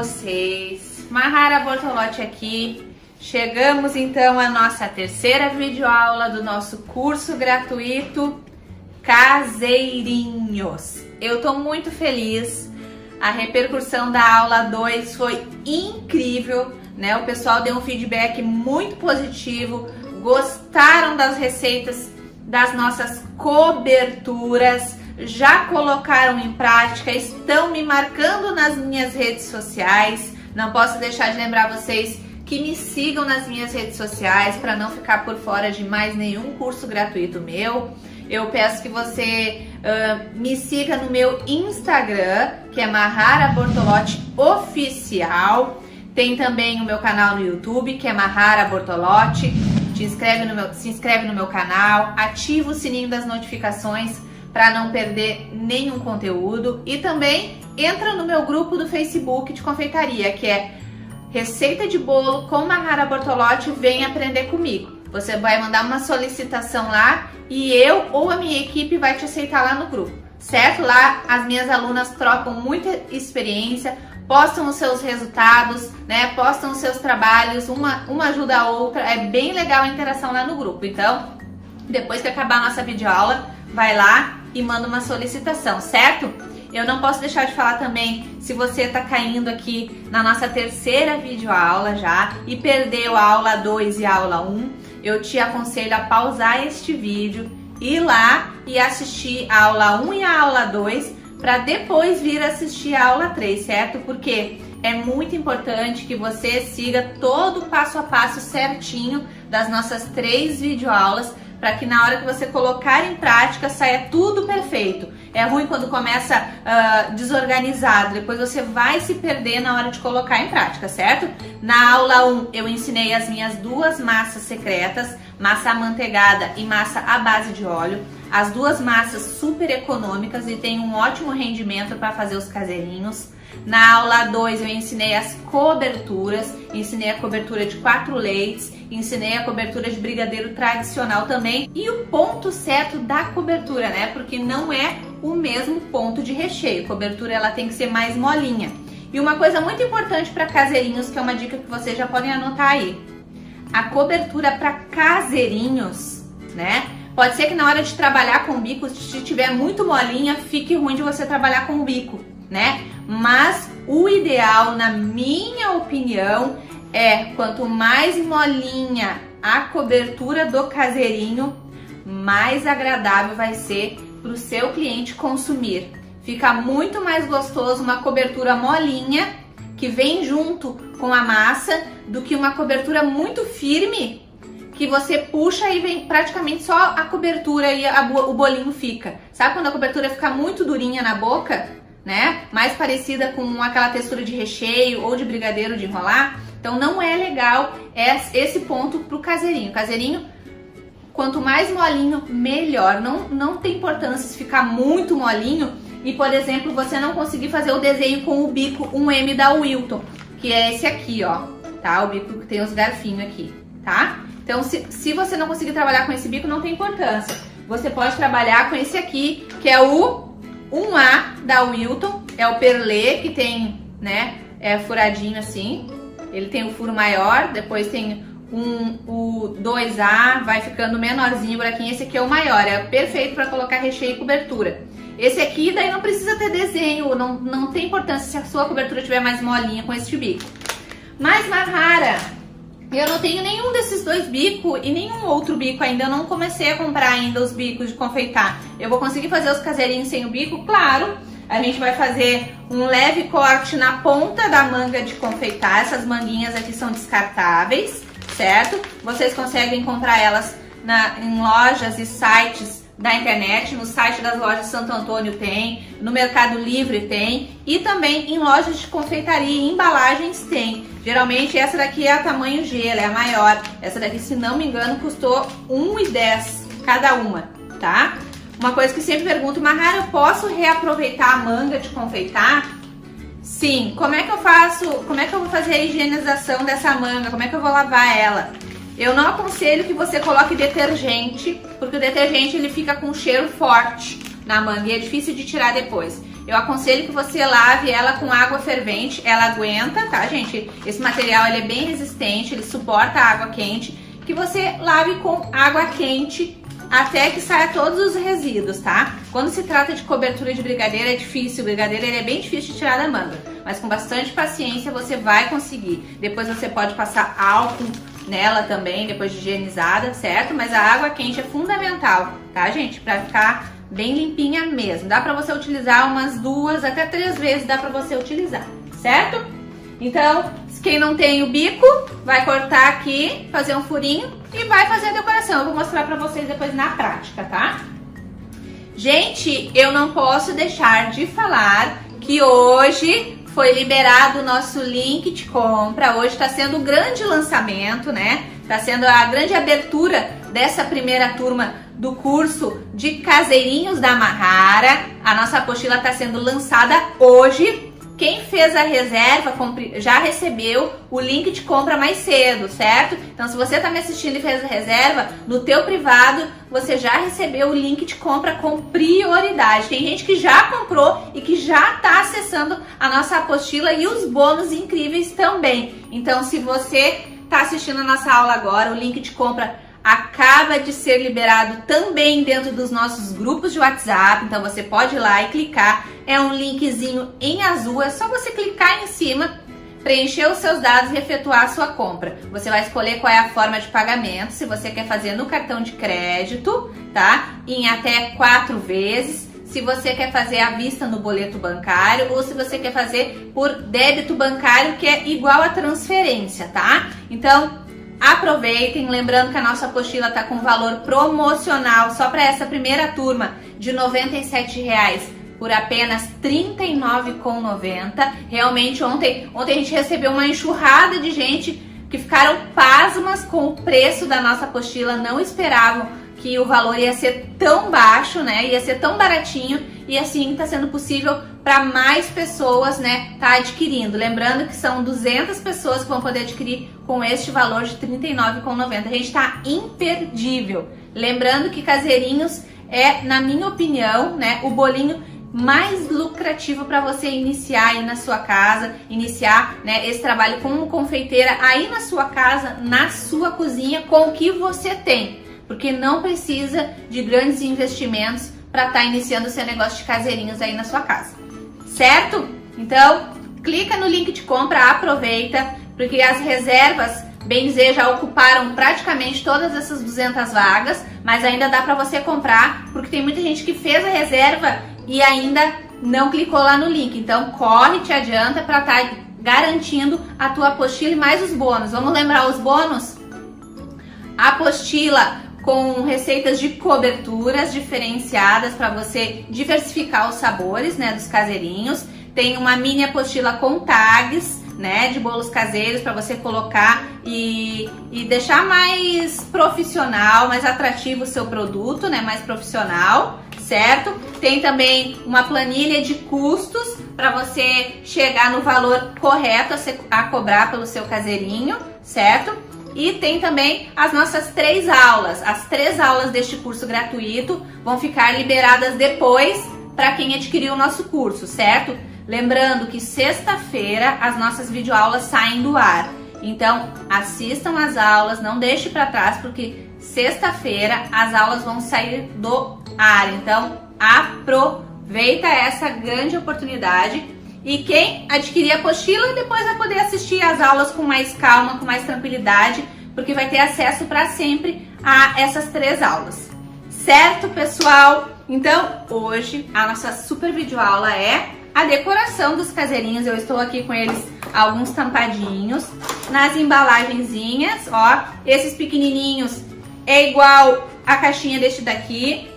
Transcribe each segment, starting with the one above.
vocês? Mahara Bortolotti aqui. Chegamos então à nossa terceira videoaula do nosso curso gratuito Caseirinhos. Eu tô muito feliz, a repercussão da aula 2 foi incrível, né? O pessoal deu um feedback muito positivo, gostaram das receitas das nossas coberturas, já colocaram em prática, estão me marcando nas minhas redes sociais. Não posso deixar de lembrar vocês que me sigam nas minhas redes sociais para não ficar por fora de mais nenhum curso gratuito meu. Eu peço que você me siga no meu Instagram, que é Mahara Bortolotti Oficial. Tem também o meu canal no YouTube, que é Mahara Bortolotti. Se inscreve no meu canal, ativa o sininho das notificações para não perder nenhum conteúdo. E também entra no meu grupo do Facebook de confeitaria, que é Receita de Bolo com Mahara Bortolotti, vem aprender comigo. Você vai mandar uma solicitação lá e eu ou a minha equipe vai te aceitar lá no grupo, certo? Lá as minhas alunas trocam muita experiência, postam os seus resultados, né? Postam os seus trabalhos, uma ajuda a outra. É bem legal a interação lá no grupo. Então, depois que acabar a nossa videoaula, vai lá e manda uma solicitação, certo? Eu não posso deixar de falar também, se você está caindo aqui na nossa terceira videoaula já e perdeu a aula 2 e a aula 1, eu te aconselho a pausar este vídeo, ir lá e assistir a aula 1 e a aula 2 para depois vir assistir a aula 3, certo? Porque é muito importante que você siga todo o passo a passo certinho das nossas 3 videoaulas, para que na hora que você colocar em prática saia tudo perfeito. É ruim quando começa desorganizado, depois você vai se perder na hora de colocar em prática, certo? Na aula 1 eu ensinei as minhas 2 massas secretas, massa amanteigada e massa à base de óleo. As 2 massas super econômicas e tem um ótimo rendimento para fazer os caseirinhos. Na aula 2 eu ensinei as coberturas, ensinei a cobertura de 4 leites, ensinei a cobertura de brigadeiro tradicional também e o ponto certo da cobertura, né? Porque não é o mesmo ponto de recheio. A cobertura ela tem que ser mais molinha. E uma coisa muito importante para caseirinhos, que é uma dica que vocês já podem anotar aí. A cobertura para caseirinhos, né? Pode ser que na hora de trabalhar com o bico, se tiver muito molinha, fique ruim de você trabalhar com o bico, né? Mas o ideal, na minha opinião, é quanto mais molinha a cobertura do caseirinho, mais agradável vai ser para o seu cliente consumir. Fica muito mais gostoso uma cobertura molinha que vem junto com a massa do que uma cobertura muito firme que você puxa e vem praticamente só a cobertura e o bolinho fica. Sabe quando a cobertura fica muito durinha na boca, né? Mais parecida com aquela textura de recheio ou de brigadeiro de enrolar? Então não é legal esse ponto pro caseirinho. Caseirinho, quanto mais molinho, melhor. Não tem importância se ficar muito molinho e, por exemplo, você não conseguir fazer o desenho com o bico 1M da Wilton, que é esse aqui, ó, tá? O bico que tem os garfinhos aqui, tá? Então, se você não conseguir trabalhar com esse bico, não tem importância. Você pode trabalhar com esse aqui, que é o 1A da Wilton, é o perlê, que tem, né, furadinho assim. Ele tem um furo maior, depois tem o 2A, vai ficando menorzinho por aqui. Esse aqui é o maior, é perfeito para colocar recheio e cobertura. Esse aqui, daí não precisa ter desenho, não tem importância se a sua cobertura tiver mais molinha com esse bico. Mas, Mahara, eu não tenho nenhum desses 2 bicos e nenhum outro bico ainda. Eu não comecei a comprar ainda os bicos de confeitar. Eu vou conseguir fazer os caseirinhos sem o bico? Claro! A gente vai fazer um leve corte na ponta da manga de confeitar. Essas manguinhas aqui são descartáveis, certo? Vocês conseguem comprar elas em lojas e sites da internet. No site das lojas Santo Antônio tem, no Mercado Livre tem e também em lojas de confeitaria e embalagens tem. Geralmente essa daqui é a tamanho G, ela é a maior. Essa daqui, se não me engano, custou R$1,10 cada uma, tá? Uma coisa que sempre pergunto, Mahara, eu posso reaproveitar a manga de confeitar? Sim. Como é que eu faço? Como é que eu vou fazer a higienização dessa manga? Como é que eu vou lavar ela? Eu não aconselho que você coloque detergente, porque o detergente ele fica com um cheiro forte na manga e é difícil de tirar depois. eu aconselho que você lave ela com água fervente. Ela aguenta, tá, gente? Esse material ele é bem resistente, ele suporta a água quente. Que você lave com água quente até que saia todos os resíduos, tá? Quando se trata de cobertura de brigadeiro é difícil, o brigadeiro ele é bem difícil de tirar da manga, mas com bastante paciência você vai conseguir. Depois você pode passar álcool nela também, depois de higienizada, certo? Mas a água quente é fundamental, tá, gente? Pra ficar bem limpinha mesmo. Dá pra você utilizar umas 2 até 3 vezes, dá pra você utilizar, certo? Então, quem não tem o bico, vai cortar aqui, fazer um furinho e vai fazer a decoração. Eu vou mostrar pra vocês depois na prática, tá? Gente, eu não posso deixar de falar que hoje foi liberado o nosso link de compra. Hoje tá sendo um grande lançamento, né? Tá sendo a grande abertura dessa primeira turma do curso de Caseirinhos da Mahara. A nossa apostila tá sendo lançada hoje. Quem fez a reserva já recebeu o link de compra mais cedo, certo? Então, se você está me assistindo e fez a reserva, no teu privado, você já recebeu o link de compra com prioridade. Tem gente que já comprou e que já está acessando a nossa apostila e os bônus incríveis também. Então, se você está assistindo a nossa aula agora, o link de compra acaba de ser liberado também dentro dos nossos grupos de WhatsApp, então você pode ir lá e clicar, é um linkzinho em azul, é só você clicar em cima, preencher os seus dados e efetuar a sua compra. Você vai escolher qual é a forma de pagamento, se você quer fazer no cartão de crédito, tá? Em até 4 vezes, se você quer fazer à vista no boleto bancário ou se você quer fazer por débito bancário, que é igual a transferência, tá? Então, aproveitem, lembrando que a nossa apostila está com valor promocional só para essa primeira turma de R$ 97,00 por apenas R$ 39,90. Realmente ontem a gente recebeu uma enxurrada de gente que ficaram pasmas com o preço da nossa apostila, não esperavam que o valor ia ser tão baixo, né? Ia ser tão baratinho e assim está sendo possível para mais pessoas, né, tá adquirindo. Lembrando que são 200 pessoas que vão poder adquirir com este valor de R$ 39,90. A gente tá imperdível. Lembrando que Caseirinhos é, na minha opinião, né, o bolinho mais lucrativo para você iniciar aí na sua casa, iniciar, né, esse trabalho como confeiteira aí na sua casa, na sua cozinha, com o que você tem. Porque não precisa de grandes investimentos para estar iniciando o seu negócio de caseirinhos aí na sua casa, certo? Então, clica no link de compra, aproveita, porque as reservas, bem dizer, já ocuparam praticamente todas essas 200 vagas, mas ainda dá para você comprar, porque tem muita gente que fez a reserva e ainda não clicou lá no link. Então, corre, te adianta para estar garantindo a tua apostila e mais os bônus. Vamos lembrar os bônus? A apostila com receitas de coberturas diferenciadas para você diversificar os sabores, né, dos caseirinhos. Tem uma mini apostila com tags, né, de bolos caseiros para você colocar e deixar mais profissional, mais atrativo o seu produto, né, mais profissional, certo? Tem também uma planilha de custos para você chegar no valor correto a cobrar pelo seu caseirinho, certo? E tem também as nossas 3 aulas. As 3 aulas deste curso gratuito vão ficar liberadas depois para quem adquiriu o nosso curso, certo? Lembrando que sexta-feira as nossas videoaulas saem do ar. Então, assistam as aulas, não deixe para trás, porque sexta-feira as aulas vão sair do ar. Então, aproveita essa grande oportunidade. E quem adquirir a apostila depois vai poder assistir às aulas com mais calma, com mais tranquilidade, porque vai ter acesso para sempre a essas 3 aulas. Certo, pessoal? Então, hoje a nossa super videoaula é a decoração dos caseirinhos. Eu estou aqui com eles alguns tampadinhos nas embalagenzinhas, ó. Esses pequenininhos é igual a caixinha deste daqui.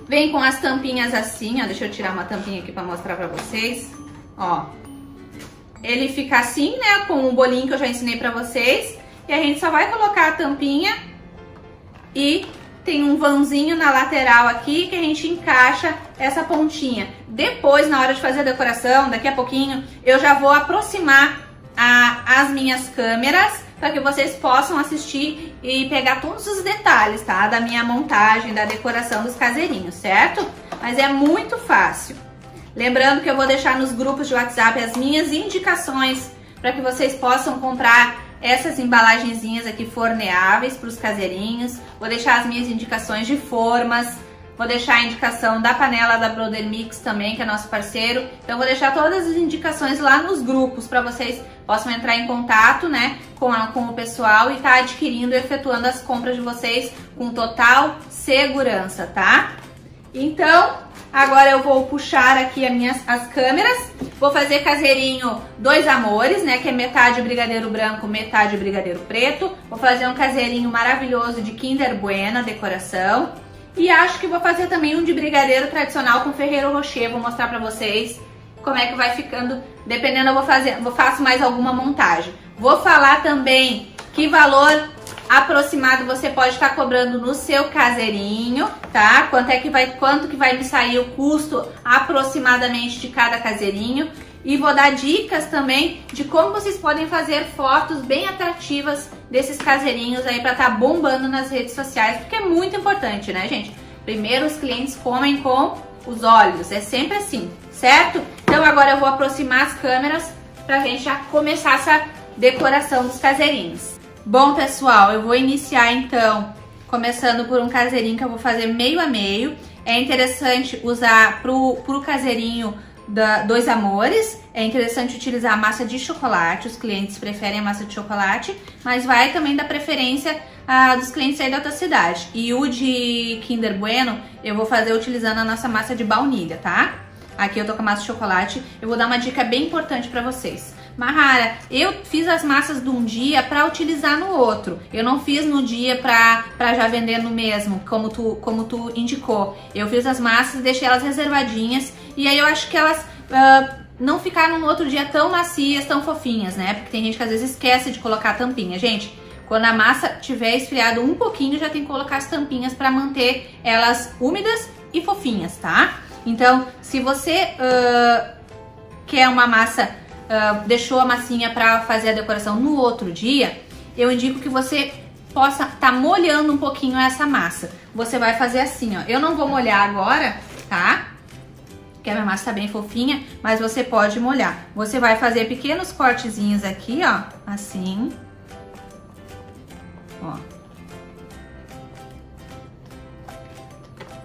Vem com as tampinhas assim, ó. Deixa eu tirar uma tampinha aqui para mostrar para vocês. Ó, ele fica assim, né, com o bolinho que eu já ensinei pra vocês. E a gente só vai colocar a tampinha e tem um vãozinho na lateral aqui que a gente encaixa essa pontinha. Depois, na hora de fazer a decoração, daqui a pouquinho, eu já vou aproximar as minhas câmeras para que vocês possam assistir e pegar todos os detalhes, tá, da minha montagem, da decoração dos caseirinhos, certo? Mas é muito fácil. Lembrando que eu vou deixar nos grupos de WhatsApp as minhas indicações para que vocês possam comprar essas embalagenzinhas aqui forneáveis para os caseirinhos. Vou deixar as minhas indicações de formas, vou deixar a indicação da panela da Brother Mix também, que é nosso parceiro. Então vou deixar todas as indicações lá nos grupos para vocês possam entrar em contato, né, com o pessoal e tá adquirindo e efetuando as compras de vocês com total segurança, tá? Então, agora eu vou puxar aqui as câmeras. Vou fazer caseirinho Dois Amores, né? Que é metade brigadeiro branco, metade brigadeiro preto. Vou fazer um caseirinho maravilhoso de Kinder Bueno, decoração. E acho que vou fazer também um de brigadeiro tradicional com Ferrero Rocher. Vou mostrar pra vocês como é que vai ficando. Dependendo, eu faço mais alguma montagem. Vou falar também que valor aproximado você pode estar cobrando no seu caseirinho, tá? Quanto que vai me sair o custo aproximadamente de cada caseirinho. E vou dar dicas também de como vocês podem fazer fotos bem atrativas desses caseirinhos aí pra estar bombando nas redes sociais, porque é muito importante, né, gente? Primeiro os clientes comem com os olhos, é sempre assim, certo? Então agora eu vou aproximar as câmeras pra gente já começar essa decoração dos caseirinhos. Bom, pessoal, eu vou iniciar então começando por um caseirinho que eu vou fazer meio a meio. É interessante usar pro caseirinho Dois Amores, é interessante utilizar a massa de chocolate. Os clientes preferem a massa de chocolate, mas vai também da preferência dos clientes aí da outra cidade. E o de Kinder Bueno eu vou fazer utilizando a nossa massa de baunilha, tá? Aqui eu tô com a massa de chocolate. Eu vou dar uma dica bem importante pra vocês. Mahara, eu fiz as massas de um dia pra utilizar no outro. Eu não fiz no dia pra já vender no mesmo, como tu indicou. Eu fiz as massas, deixei elas reservadinhas. E aí eu acho que elas não ficaram no outro dia tão macias, tão fofinhas, né? Porque tem gente que às vezes esquece de colocar a tampinha. Gente, quando a massa tiver esfriado um pouquinho, já tem que colocar as tampinhas pra manter elas úmidas e fofinhas, tá? Então, se você quer uma massa, deixou a massinha pra fazer a decoração no outro dia, eu indico que você possa estar molhando um pouquinho essa massa. Você vai fazer assim, ó. Eu não vou molhar agora, tá? Porque a minha massa tá bem fofinha, mas você pode molhar. Você vai fazer pequenos cortezinhos aqui, ó, assim. Ó.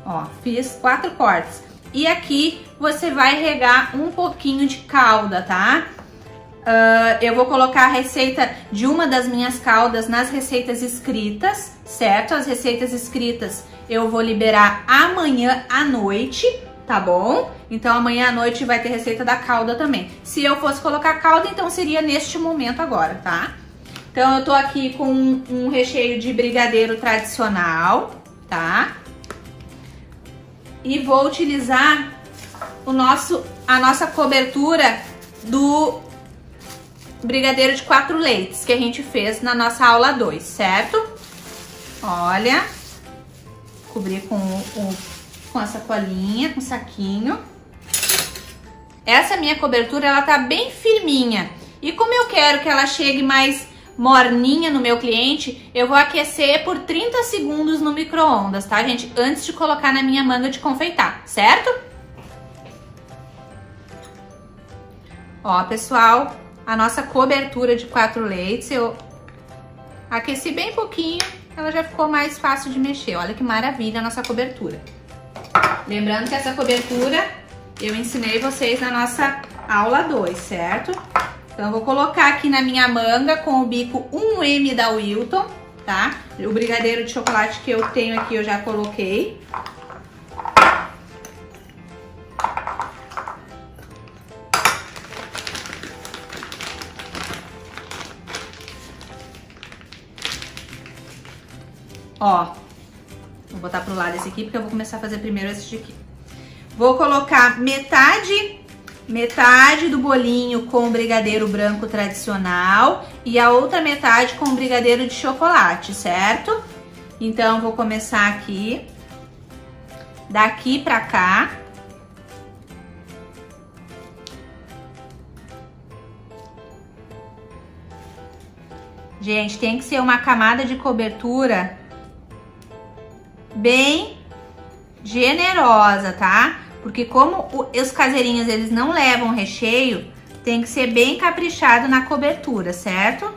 Ó, fiz 4 cortes. E aqui você vai regar um pouquinho de calda, tá? Eu vou colocar a receita de uma das minhas caldas nas receitas escritas, certo? As receitas escritas eu vou liberar amanhã à noite, tá bom? Então amanhã à noite vai ter receita da calda também. Se eu fosse colocar calda, então seria neste momento agora, tá? Então eu tô aqui com um recheio de brigadeiro tradicional, tá? E vou utilizar a nossa cobertura do brigadeiro de 4 leites que a gente fez na nossa aula 2, certo? Olha, cobrir com a sacolinha, com o saquinho. Essa minha cobertura, ela tá bem firminha. E como eu quero que ela chegue mais morninha no meu cliente, eu vou aquecer por 30 segundos no micro-ondas, tá, gente? Antes de colocar na minha manga de confeitar, certo? Ó, pessoal, a nossa cobertura de 4 leites, eu aqueci bem pouquinho, ela já ficou mais fácil de mexer. Olha que maravilha a nossa cobertura. Lembrando que essa cobertura eu ensinei vocês na nossa aula 2, certo? Então eu vou colocar aqui na minha manga com o bico 1M da Wilton, tá? O brigadeiro de chocolate que eu tenho aqui eu já coloquei. Ó, vou botar pro lado esse aqui porque eu vou começar a fazer primeiro esse aqui. Vou colocar metade do bolinho com brigadeiro branco tradicional e a outra metade com brigadeiro de chocolate, certo? Então, vou começar aqui, daqui pra cá. Gente, tem que ser uma camada de cobertura bem generosa, tá? Porque como os caseirinhos eles não levam recheio, tem que ser bem caprichado na cobertura, certo?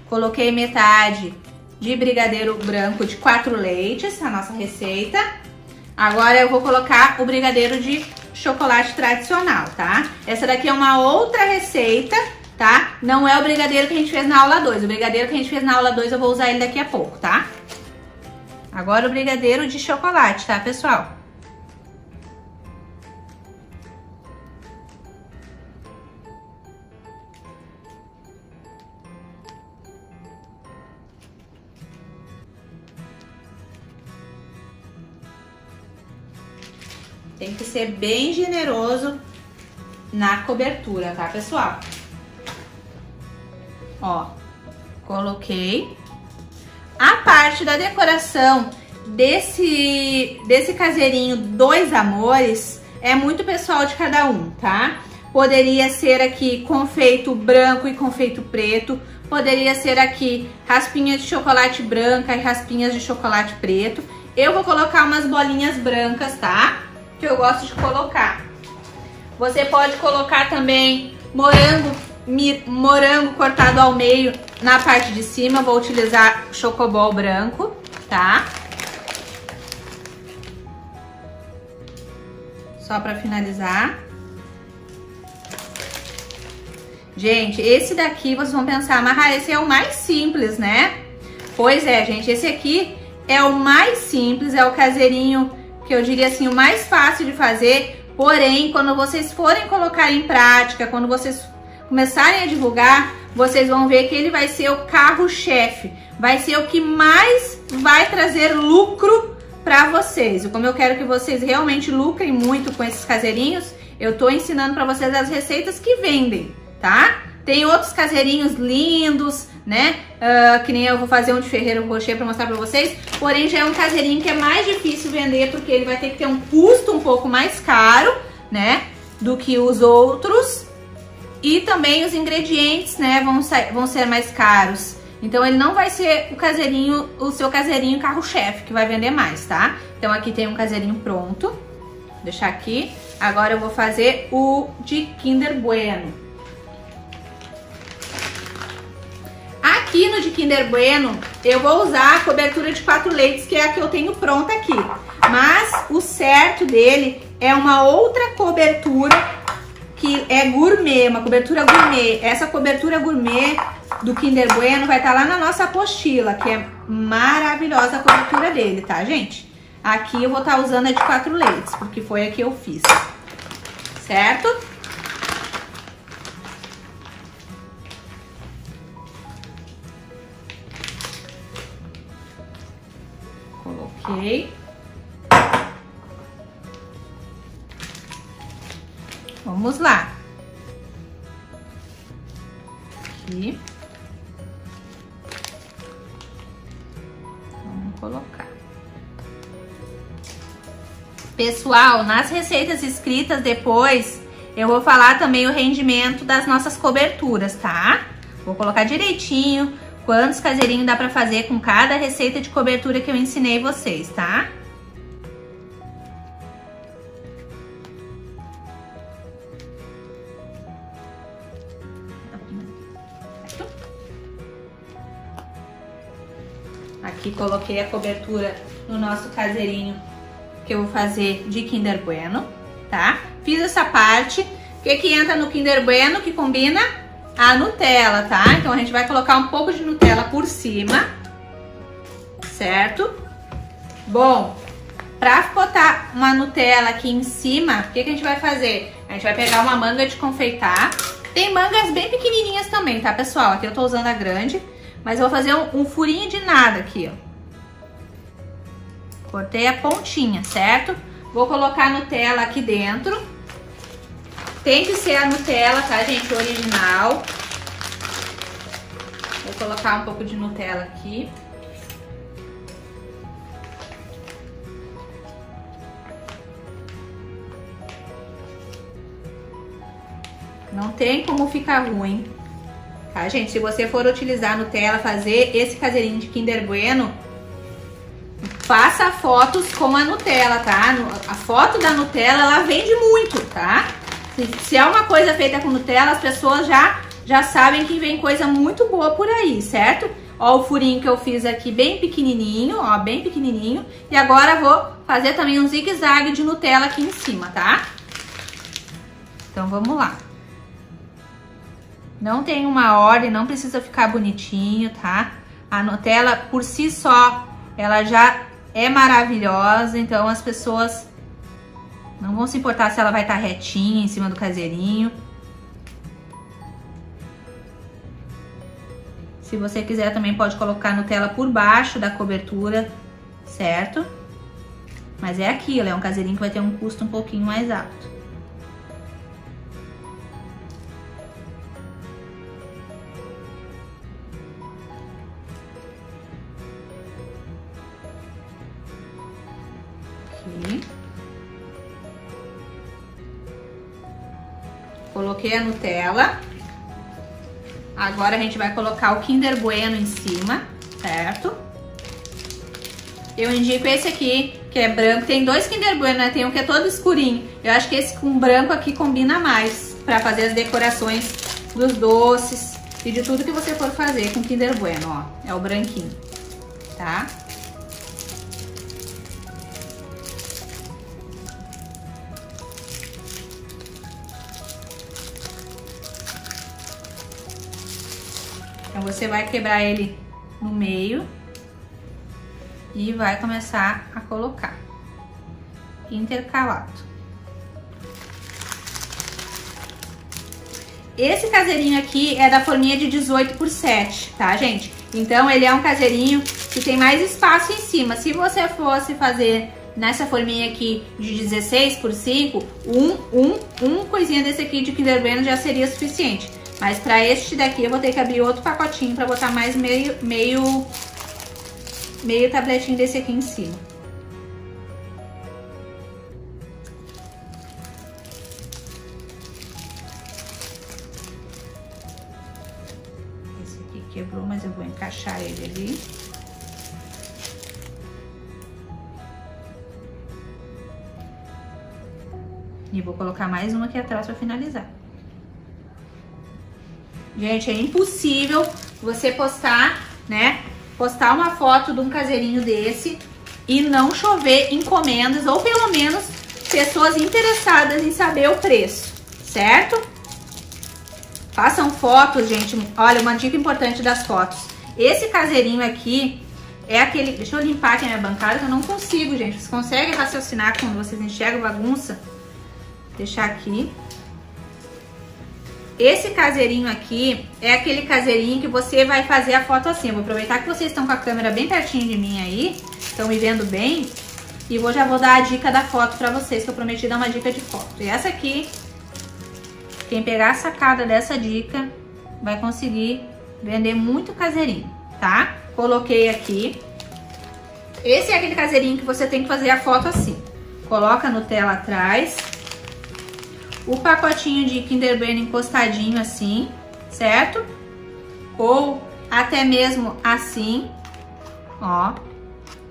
Coloquei metade de brigadeiro branco de 4 leites, a nossa receita. Agora eu vou colocar o brigadeiro de chocolate tradicional, tá? Essa daqui é uma outra receita, tá? Não é o brigadeiro que a gente fez na aula 2. O brigadeiro que a gente fez na aula 2 eu vou usar ele daqui a pouco, tá? Agora o brigadeiro de chocolate, tá, pessoal? Tem que ser bem generoso na cobertura, tá, pessoal? Ó, coloquei. A parte da decoração desse caseirinho Dois Amores é muito pessoal de cada um, tá? Poderia ser aqui confeito branco e confeito preto. Poderia ser aqui raspinhas de chocolate branca e raspinhas de chocolate preto. Eu vou colocar umas bolinhas brancas, tá? Que eu gosto de colocar. Você pode colocar também morango cortado ao meio na parte de cima. Eu vou utilizar chocobol branco, tá? Só para finalizar. Gente, esse daqui vocês vão pensar, mas esse é o mais simples, né? Pois é, gente, esse aqui é o mais simples, é o caseirinho que eu diria assim, o mais fácil de fazer. Porém, quando vocês forem colocar em prática, quando vocês começarem a divulgar, vocês vão ver que ele vai ser o carro-chefe. Vai ser o que mais vai trazer lucro para vocês. E como eu quero que vocês realmente lucrem muito com esses caseirinhos, eu tô ensinando para vocês as receitas que vendem, tá? Tem outros caseirinhos lindos, né? Que nem eu vou fazer um de Ferrero Rocher para mostrar para vocês. Porém, já é um caseirinho que é mais difícil vender, porque ele vai ter que ter um custo um pouco mais caro, né? Do que os outros. E também os ingredientes, né? Vão ser mais caros. Então, ele não vai ser o seu caseirinho carro-chefe, que vai vender mais, tá? Então, aqui tem um caseirinho pronto. Vou deixar aqui. Agora, eu vou fazer o de Kinder Bueno. Aqui no de Kinder Bueno, eu vou usar a cobertura de 4 leites, que é a que eu tenho pronta aqui. Mas o certo dele é uma outra cobertura, que é gourmet, uma cobertura gourmet. Essa cobertura gourmet do Kinder Bueno vai estar lá na nossa apostila, que é maravilhosa a cobertura dele, tá, gente? Aqui eu vou estar usando a de 4 leites, porque foi a que eu fiz, certo? Ok. Vamos lá. Aqui. Vamos colocar. Pessoal, nas receitas escritas depois, eu vou falar também o rendimento das nossas coberturas, tá? Vou colocar direitinho quantos caseirinhos dá pra fazer com cada receita de cobertura que eu ensinei vocês, tá? Aqui coloquei a cobertura no nosso caseirinho que eu vou fazer de Kinder Bueno, tá? Fiz essa parte. O que entra no Kinder Bueno que combina? A Nutella, tá? Então a gente vai colocar um pouco de Nutella por cima, certo? Bom, pra botar uma Nutella aqui em cima, o que a gente vai fazer? A gente vai pegar uma manga de confeitar. Tem mangas bem pequenininhas também, tá, pessoal? Aqui eu tô usando a grande, mas eu vou fazer um furinho de nada aqui, ó. Cortei a pontinha, certo? Vou colocar a Nutella aqui dentro. Tem que ser a Nutella, tá, gente? Original. Vou colocar um pouco de Nutella aqui. Não tem como ficar ruim, tá, gente? Se você for utilizar Nutella, fazer esse caseirinho de Kinder Bueno, faça fotos com a Nutella, tá? A foto da Nutella, ela vende muito, tá? Se é uma coisa feita com Nutella, as pessoas já sabem que vem coisa muito boa por aí, certo? Ó o furinho que eu fiz aqui bem pequenininho, ó, bem pequenininho. E agora vou fazer também um zigue-zague de Nutella aqui em cima, tá? Então vamos lá. Não tem uma ordem, não precisa ficar bonitinho, tá? A Nutella por si só, ela já é maravilhosa, então as pessoas não vão se importar se ela vai estar retinha em cima do caseirinho. Se você quiser também pode colocar Nutella por baixo da cobertura, certo? Mas é aquilo, é um caseirinho que vai ter um custo um pouquinho mais alto. Aqui. Coloquei a Nutella. Agora a gente vai colocar o Kinder Bueno em cima, certo? Eu indico esse aqui, que é branco. Tem dois Kinder Bueno, né? Tem um que é todo escurinho. Eu acho que esse com branco aqui combina mais pra fazer as decorações dos doces e de tudo que você for fazer com Kinder Bueno, ó. É o branquinho, tá? Então você vai quebrar ele no meio e vai começar a colocar intercalado. Esse caseirinho aqui é da forminha de 18x7, tá, gente? Então ele é um caseirinho que tem mais espaço em cima. Se você fosse fazer nessa forminha aqui de 16x5, um coisinha desse aqui de Kinder Bueno já seria suficiente. Mas para este daqui eu vou ter que abrir outro pacotinho para botar mais meio tabletinho desse aqui em cima. Esse aqui quebrou, mas eu vou encaixar ele ali. E vou colocar mais uma aqui atrás para finalizar. Gente, é impossível você postar, né? Postar uma foto de um caseirinho desse e não chover encomendas ou pelo menos pessoas interessadas em saber o preço, certo? Façam fotos, gente. Olha, uma dica importante das fotos. Esse caseirinho aqui é aquele... Deixa eu limpar aqui a minha bancada que eu não consigo, gente. Vocês conseguem raciocinar quando vocês enxergam bagunça? Vou deixar aqui. Esse caseirinho aqui é aquele caseirinho que você vai fazer a foto assim. Eu vou aproveitar que vocês estão com a câmera bem pertinho de mim aí, estão me vendo bem, e já vou dar a dica da foto pra vocês, que eu prometi dar uma dica de foto. E essa aqui, quem pegar a sacada dessa dica, vai conseguir vender muito caseirinho, tá? Coloquei aqui. Esse é aquele caseirinho que você tem que fazer a foto assim. Coloca a Nutella atrás. O pacotinho de Kinder Bueno encostadinho assim, certo? Ou até mesmo assim, ó,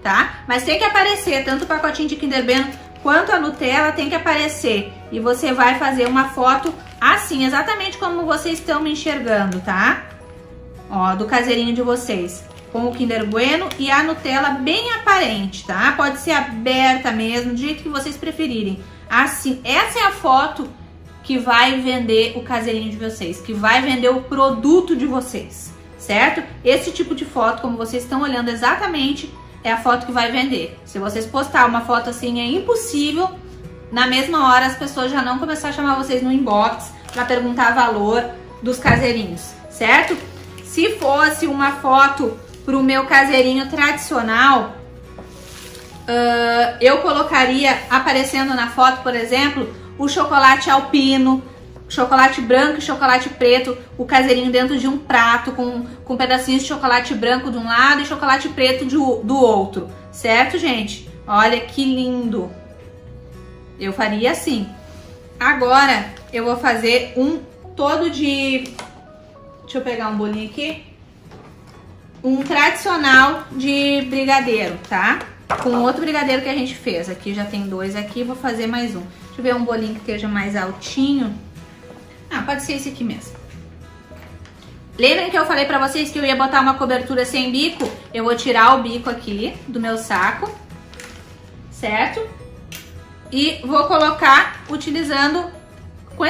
tá? Mas tem que aparecer, tanto o pacotinho de Kinder Bueno quanto a Nutella tem que aparecer. E você vai fazer uma foto assim, exatamente como vocês estão me enxergando, tá? Ó, do caseirinho de vocês. Com o Kinder Bueno e a Nutella bem aparente, tá? Pode ser aberta mesmo, do jeito que vocês preferirem. Assim, essa é a foto que vai vender o caseirinho de vocês, que vai vender o produto de vocês, certo? Esse tipo de foto, como vocês estão olhando exatamente, é a foto que vai vender. Se vocês postar uma foto assim, é impossível, na mesma hora as pessoas já não começar a chamar vocês no inbox para perguntar valor dos caseirinhos, certo? Se fosse uma foto pro meu caseirinho tradicional, eu colocaria aparecendo na foto, por exemplo, o chocolate alpino, chocolate branco e chocolate preto, o caseirinho dentro de um prato com pedacinhos de chocolate branco de um lado e chocolate preto do outro, certo, gente? Olha que lindo! Eu faria assim. Agora eu vou fazer um todo de... Deixa eu pegar um bolinho aqui. Um tradicional de brigadeiro, tá? com outro brigadeiro que a gente fez. Aqui já tem 2 aqui, vou fazer mais um. Deixa eu ver um bolinho que esteja mais altinho. Ah, pode ser esse aqui mesmo. Lembrem que eu falei pra vocês que eu ia botar uma cobertura sem bico? Eu vou tirar o bico aqui do meu saco, certo? E vou colocar utilizando com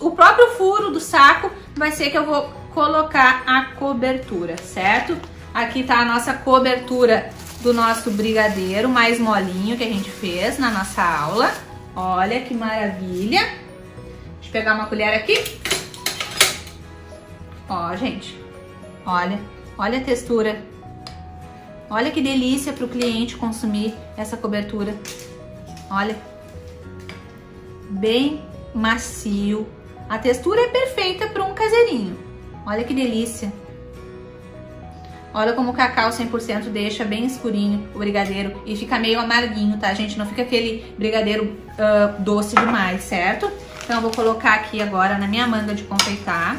o próprio furo do saco, vai ser que eu vou colocar a cobertura, certo? Aqui tá a nossa cobertura do nosso brigadeiro mais molinho que a gente fez na nossa aula. Olha que maravilha. Deixa eu pegar uma colher aqui. Ó, gente, olha a textura. Olha que delícia para o cliente consumir essa cobertura. Olha, bem macio. A textura é perfeita para um caseirinho. Olha que delícia. Olha como o cacau 100% deixa bem escurinho o brigadeiro e fica meio amarguinho, tá, gente? Não fica aquele brigadeiro doce demais, certo? Então eu vou colocar aqui agora na minha manga de confeitar.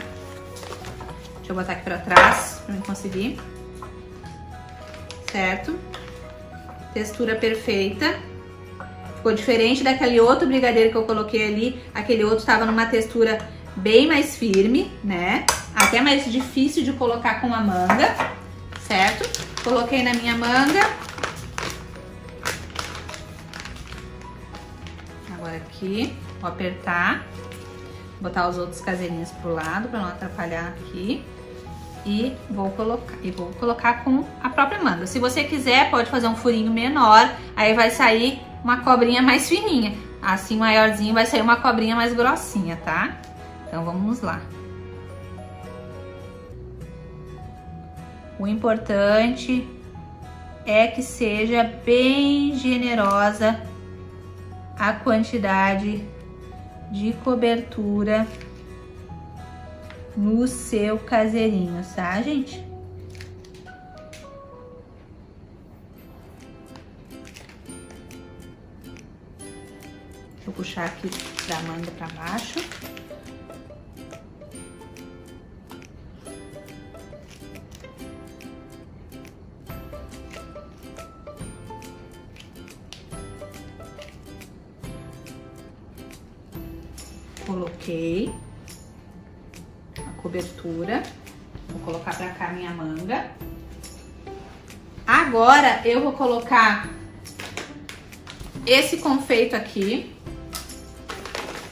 Deixa eu botar aqui pra trás pra eu conseguir. Certo? Textura perfeita. Ficou diferente daquele outro brigadeiro que eu coloquei ali. Aquele outro estava numa textura bem mais firme, né? Até mais difícil de colocar com a manga, certo? Coloquei na minha manga. Agora aqui, vou apertar. Botar os outros caseirinhos pro lado para não atrapalhar aqui. E vou colocar com a própria manga. Se você quiser, pode fazer um furinho menor, aí vai sair uma cobrinha mais fininha. Assim, maiorzinho, vai sair uma cobrinha mais grossinha, tá? Então, vamos lá. O importante é que seja bem generosa a quantidade de cobertura no seu caseirinho, tá, gente? Deixa eu puxar aqui da manga pra baixo. Coloquei a cobertura, vou colocar pra cá minha manga. Agora eu vou colocar esse confeito aqui,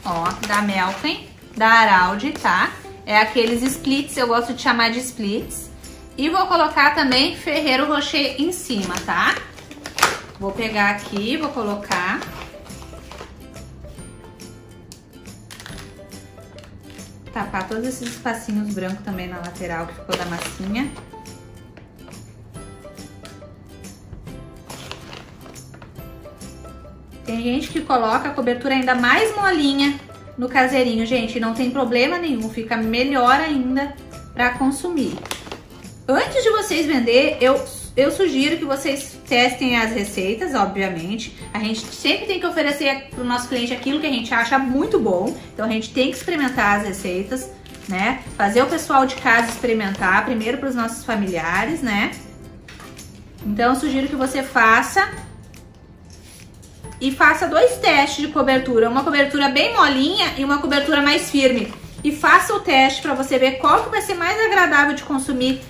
ó, da Melken, da Araldi, tá? É aqueles splits, eu gosto de chamar de splits. E vou colocar também Ferrero Rocher em cima, tá? Vou pegar aqui, vou colocar. Tapar todos esses espacinhos brancos também na lateral que ficou da massinha. Tem gente que coloca a cobertura ainda mais molinha no caseirinho, gente, não tem problema nenhum, fica melhor ainda para consumir. Antes de vocês vender, eu sugiro que vocês testem as receitas, obviamente. A gente sempre tem que oferecer para o nosso cliente aquilo que a gente acha muito bom. Então a gente tem que experimentar as receitas, né? Fazer o pessoal de casa experimentar, primeiro para os nossos familiares, né? Então eu sugiro que você faça e faça 2 testes de cobertura. Uma cobertura bem molinha e uma cobertura mais firme. E faça o teste para você ver qual que vai ser mais agradável de consumir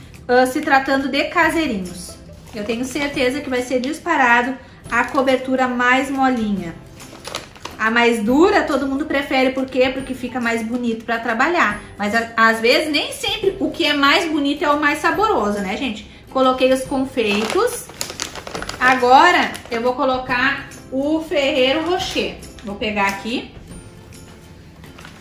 se tratando de caseirinhos. Eu tenho certeza que vai ser disparado a cobertura mais molinha. A mais dura todo mundo prefere, por quê? Porque fica mais bonito para trabalhar. Mas às vezes nem sempre o que é mais bonito é o mais saboroso, né, gente? Coloquei os confeitos. Agora eu vou colocar o Ferrero Rocher. Vou pegar aqui.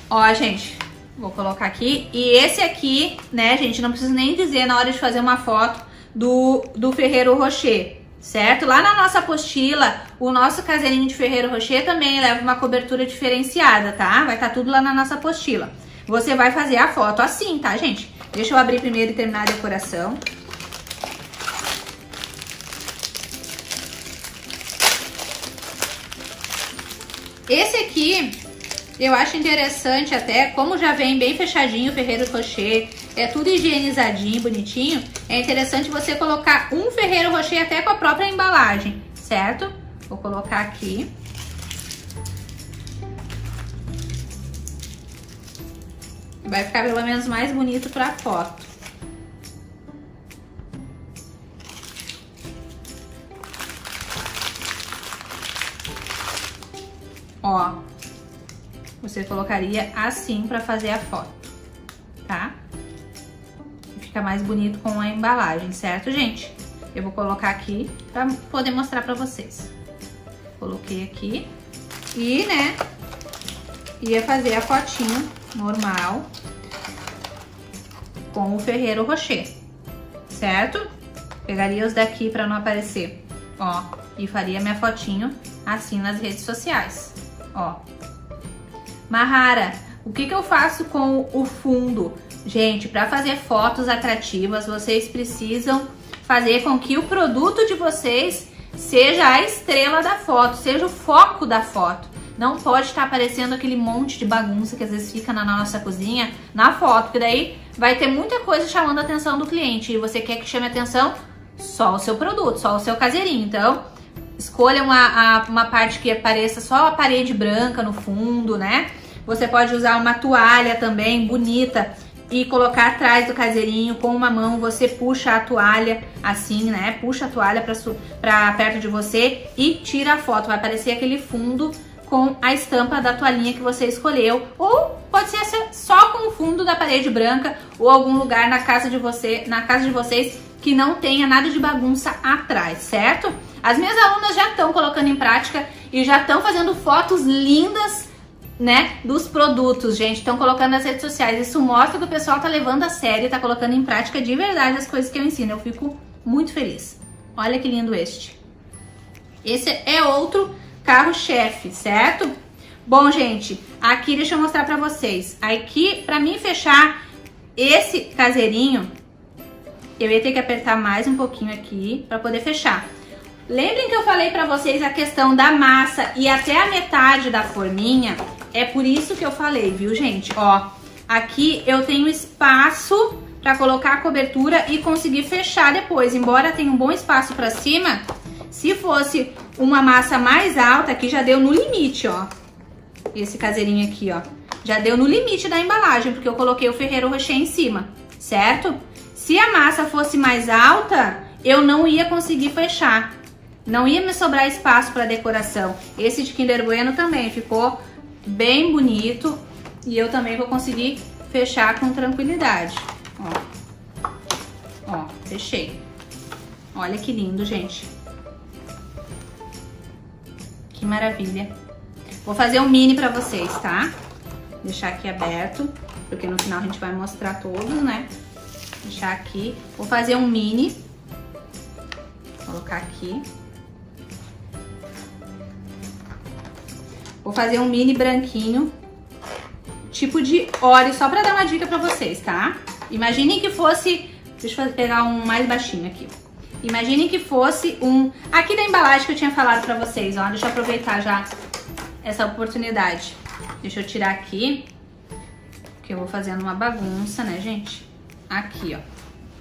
Ó, gente, vou colocar aqui. E esse aqui, né, gente, não preciso nem dizer na hora de fazer uma foto do Ferrero Rocher, certo? Lá na nossa apostila, o nosso caseirinho de Ferrero Rocher também leva uma cobertura diferenciada, tá? Vai estar tudo lá na nossa apostila. Você vai fazer a foto assim, tá, gente? Deixa eu abrir primeiro e terminar a decoração. Esse aqui, eu acho interessante até, como já vem bem fechadinho o Ferrero Rocher, é tudo higienizadinho, bonitinho, é interessante você colocar um Ferrero Rocher até com a própria embalagem, certo? Vou colocar aqui. Vai ficar pelo menos mais bonito pra foto. Ó, você colocaria assim pra fazer a foto, tá? Fica mais bonito com a embalagem, certo, gente? Eu vou colocar aqui pra poder mostrar pra vocês. Coloquei aqui e, né, ia fazer a fotinho normal com o Ferrero Rocher, certo? Pegaria os daqui pra não aparecer, ó, e faria minha fotinho assim nas redes sociais, ó. Mahara, o que eu faço com o fundo? Gente, para fazer fotos atrativas, vocês precisam fazer com que o produto de vocês seja a estrela da foto, seja o foco da foto. Não pode estar aparecendo aquele monte de bagunça que às vezes fica na nossa cozinha na foto, porque daí vai ter muita coisa chamando a atenção do cliente e você quer que chame a atenção só o seu produto, só o seu caseirinho. Então, escolha uma parte que apareça só a parede branca no fundo, né? Você pode usar uma toalha também bonita e colocar atrás do caseirinho. Com uma mão você puxa a toalha assim, né? Puxa a toalha pra perto de você e tira a foto. Vai aparecer aquele fundo com a estampa da toalhinha que você escolheu. Ou pode ser só com o fundo da parede branca ou algum lugar na casa de vocês que não tenha nada de bagunça atrás, certo? As minhas alunas já estão colocando em prática e já estão fazendo fotos lindas, né, dos produtos, gente. Estão colocando nas redes sociais. Isso mostra que o pessoal tá levando a sério, tá colocando em prática de verdade as coisas que eu ensino. Eu fico muito feliz. Olha que lindo este. Esse é outro carro-chefe, certo? Bom, gente, aqui deixa eu mostrar pra vocês. Aqui, pra mim fechar esse caseirinho, eu ia ter que apertar mais um pouquinho aqui pra poder fechar. Lembrem que eu falei pra vocês a questão da massa e até a metade da forminha. É por isso que eu falei, viu, gente? Ó, aqui eu tenho espaço pra colocar a cobertura e conseguir fechar depois. Embora tenha um bom espaço pra cima, se fosse uma massa mais alta, aqui já deu no limite, ó. Esse caseirinho aqui, ó. Já deu no limite da embalagem, porque eu coloquei o Ferrero Rocher em cima, certo? Se a massa fosse mais alta, eu não ia conseguir fechar. Não ia me sobrar espaço para decoração. Esse de Kinder Bueno também ficou bem bonito. E eu também vou conseguir fechar com tranquilidade. Ó, ó, fechei. Olha que lindo, gente. Que maravilha. Vou fazer um mini para vocês, tá? Deixar aqui aberto, porque no final a gente vai mostrar todos, né? Deixar aqui. Vou fazer um mini. Vou colocar aqui. Vou fazer um mini branquinho, tipo de Oreo, só pra dar uma dica pra vocês, tá? Imaginem que fosse... Deixa eu pegar um mais baixinho aqui. Imaginem que fosse um... Aqui da embalagem que eu tinha falado pra vocês, ó. Deixa eu aproveitar já essa oportunidade. Deixa eu tirar aqui, porque eu vou fazendo uma bagunça, né, gente? Aqui,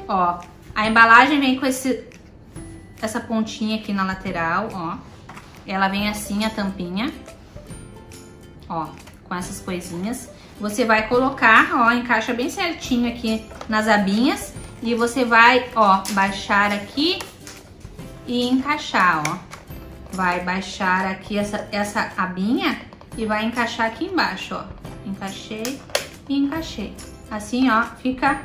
ó. Ó, a embalagem vem com essa pontinha aqui na lateral, ó. Ela vem assim, a tampinha. Ó, com essas coisinhas. Você vai colocar, ó, encaixa bem certinho aqui nas abinhas. E você vai, ó, baixar aqui e encaixar, ó. Vai baixar aqui essa abinha e vai encaixar aqui embaixo, ó. Encaixei e encaixei. Assim, ó, fica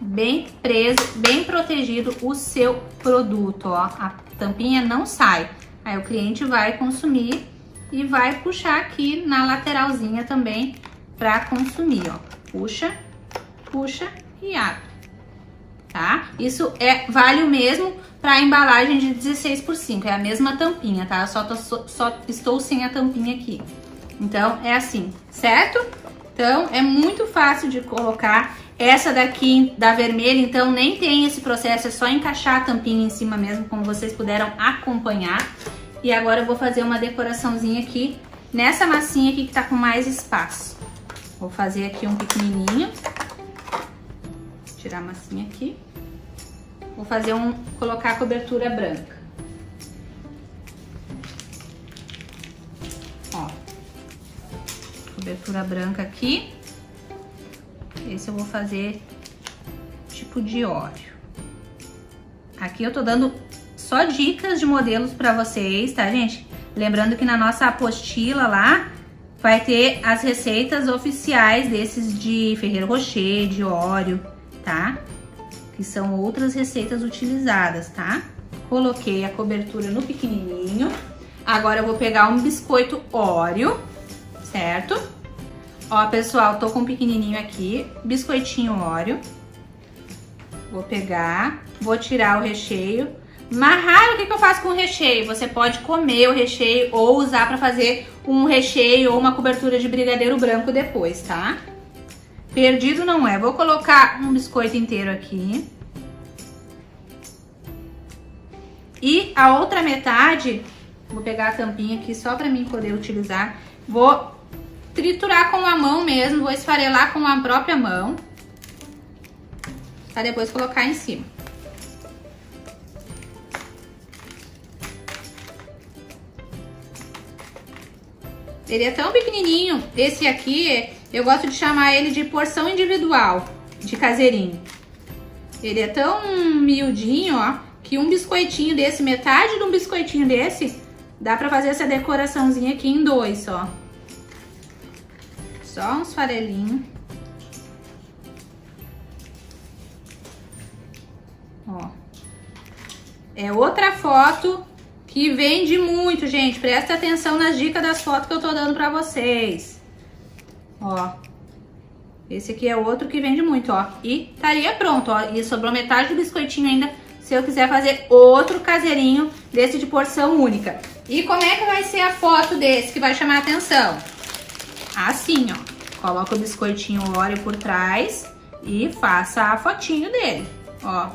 bem preso, bem protegido o seu produto, ó. A tampinha não sai. Aí o cliente vai consumir e vai puxar aqui na lateralzinha também pra consumir, ó. Puxa, puxa e abre, tá? Isso vale o mesmo pra embalagem de 16x5, é a mesma tampinha, tá? Só estou sem a tampinha aqui. Então, é assim, certo? Então, é muito fácil de colocar. Essa daqui, da vermelha, então, nem tem esse processo, é só encaixar a tampinha em cima mesmo, como vocês puderam acompanhar. E agora eu vou fazer uma decoraçãozinha aqui, nessa massinha aqui que tá com mais espaço. Vou fazer aqui um pequenininho. Tirar a massinha aqui. Vou fazer colocar a cobertura branca. cobertura branca aqui. Esse eu vou fazer tipo de óleo. Aqui eu tô dando só dicas de modelos pra vocês, tá, gente? Lembrando que na nossa apostila lá vai ter as receitas oficiais desses de Ferrero Rocher, de Oreo, tá? Que são outras receitas utilizadas, tá? Coloquei a cobertura no pequenininho. Agora eu vou pegar um biscoito Oreo, certo? Ó, pessoal, tô com um pequenininho aqui, biscoitinho Oreo. Vou pegar, vou tirar o recheio. Marrar, o que eu faço com o recheio? Você pode comer o recheio ou usar pra fazer um recheio ou uma cobertura de brigadeiro branco depois, tá? Perdido não é. Vou colocar um biscoito inteiro aqui. E a outra metade, vou pegar a tampinha aqui só pra mim poder utilizar. Vou triturar com a mão mesmo, vou esfarelar com a própria mão. Pra depois colocar em cima. Ele é tão pequenininho. Esse aqui, eu gosto de chamar ele de porção individual de caseirinho. Ele é tão miudinho, ó, que um biscoitinho desse, metade de um biscoitinho desse, dá pra fazer essa decoraçãozinha aqui em dois, ó. Só uns farelinhos. Ó. É outra foto que vende muito, gente. Presta atenção nas dicas das fotos que eu tô dando pra vocês. Ó. Esse aqui é outro que vende muito, ó. E estaria pronto, ó. E sobrou metade do biscoitinho ainda, se eu quiser fazer outro caseirinho desse de porção única. E como é que vai ser a foto desse que vai chamar a atenção? Assim, ó. Coloca o biscoitinho Oreo por trás e faça a fotinho dele, ó.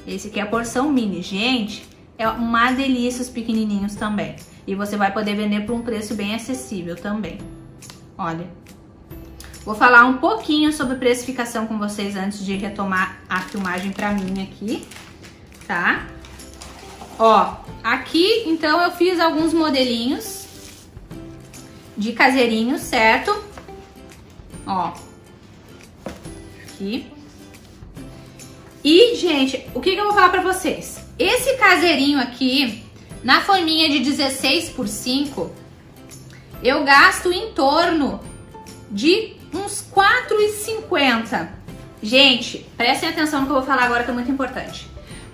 Esse aqui é a porção mini, gente. É uma delícia os pequenininhos também. E você vai poder vender por um preço bem acessível também. Olha. Vou falar um pouquinho sobre precificação com vocês antes de retomar a filmagem pra mim aqui, tá? Ó, aqui então eu fiz alguns modelinhos de caseirinho, certo? Ó. Aqui. E, gente, o que eu vou falar pra vocês? Esse caseirinho aqui, na forminha de 16 por 5, eu gasto em torno de uns R$4,50. Gente, prestem atenção no que eu vou falar agora, que é muito importante.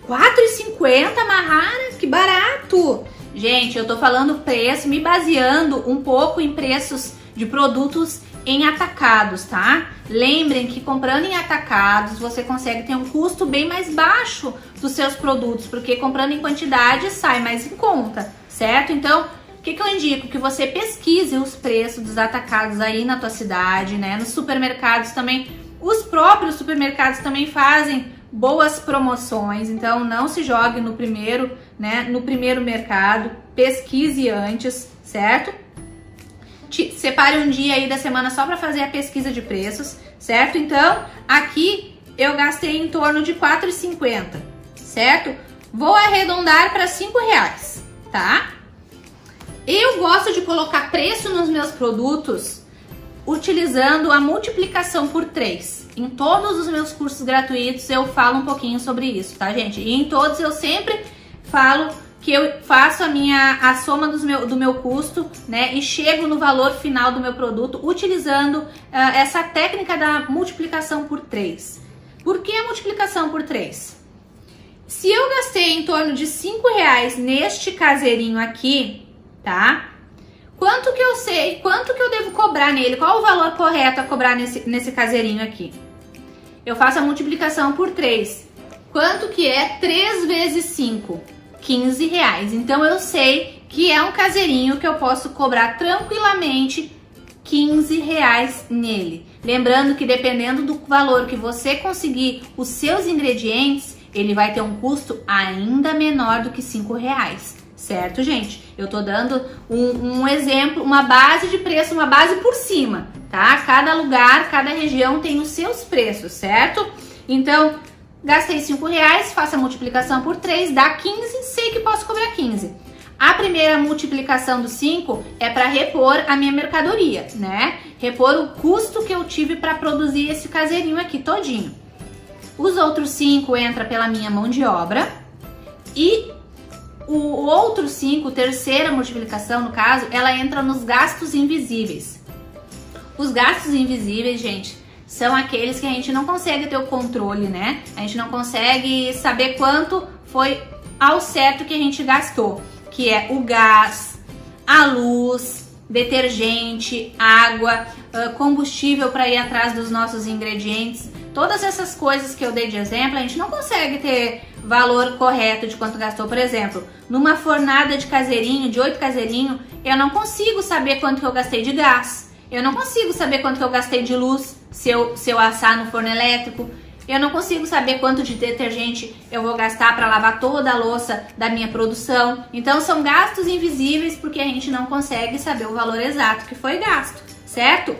R$4,50, Mahara? Que barato! Gente, eu tô falando preço, me baseando um pouco em preços de produtos em atacados, tá? Lembrem que comprando em atacados você consegue ter um custo bem mais baixo dos seus produtos, porque comprando em quantidade sai mais em conta, certo? Então, o que eu indico? Que você pesquise os preços dos atacados aí na tua cidade, né? Nos supermercados também, os próprios supermercados também fazem boas promoções, então não se jogue no primeiro, né? No primeiro mercado, pesquise antes, certo? Separe um dia aí da semana só para fazer a pesquisa de preços, certo? Então, aqui eu gastei em torno de R$4,50, certo? Vou arredondar para R$5, tá? Eu gosto de colocar preço nos meus produtos utilizando a multiplicação por 3. Em todos os meus cursos gratuitos eu falo um pouquinho sobre isso, tá, gente? E em todos eu sempre falo que eu faço a soma do meu custo, né, e chego no valor final do meu produto utilizando essa técnica da multiplicação por 3. Por que a multiplicação por 3? Se eu gastei em torno de R$5 neste caseirinho aqui, tá? Quanto que eu devo cobrar nele? Qual o valor correto a cobrar nesse caseirinho aqui? Eu faço a multiplicação por 3. Quanto que é 3 vezes 5? R$15. Então eu sei que é um caseirinho que eu posso cobrar tranquilamente R$15 nele. Lembrando que dependendo do valor que você conseguir os seus ingredientes, ele vai ter um custo ainda menor do que R$5. Certo, gente? Eu tô dando um exemplo, uma base de preço, uma base por cima, tá? Cada lugar, cada região tem os seus preços, certo? Então, gastei R$5, faço a multiplicação por 3, dá 15, sei que posso cobrar 15. A primeira multiplicação do 5 é para repor a minha mercadoria, né? Repor o custo que eu tive para produzir esse caseirinho aqui todinho. Os outros 5 entra pela minha mão de obra e o outro 5, terceira multiplicação no caso, ela entra nos gastos invisíveis. Os gastos invisíveis, gente, são aqueles que a gente não consegue ter o controle, né? A gente não consegue saber quanto foi ao certo que a gente gastou, que é o gás, a luz, detergente, água, combustível para ir atrás dos nossos ingredientes. Todas essas coisas que eu dei de exemplo, a gente não consegue ter valor correto de quanto gastou. Por exemplo, numa fornada de caseirinho, de 8 caseirinhos, eu não consigo saber quanto que eu gastei de gás. Eu não consigo saber quanto que eu gastei de luz se eu assar no forno elétrico. Eu não consigo saber quanto de detergente eu vou gastar para lavar toda a louça da minha produção. Então são gastos invisíveis porque a gente não consegue saber o valor exato que foi gasto, certo?